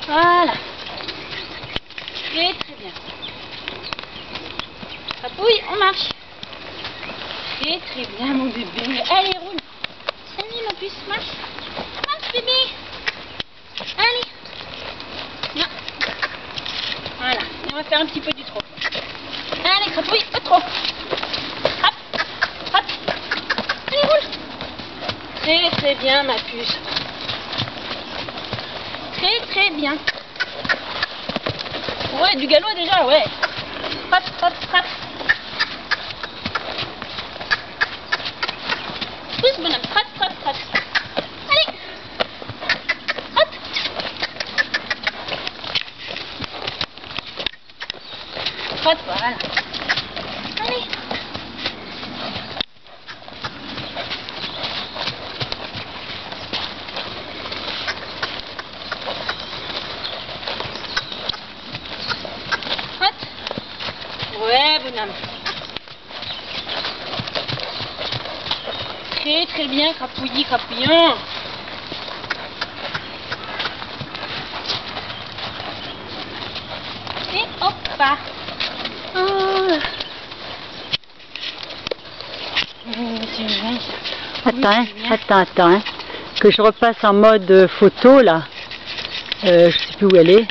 Voilà. Très très bien. Papouille, on marche. Très très bien mon bébé. Allez, roule. Allez ma puce, marche. Marche bébé. Allez. Non. Voilà. Et on va faire un petit peu du trot. Allez, crapouille, pas trop. Hop, hop. Allez, roule. Très très bien ma puce. Très très bien. Ouais, du galop déjà, ouais. Hop, hop, hop. Pousse bonhomme, trotte, trotte, trotte. Allez. Hop. Trotte, voilà. Allez. Ouais, bonhomme. Très très bien, crapouillis, crapouillon. Et hop là. Oh. Attends, hein, que je repasse en mode photo là. Je sais plus où elle est.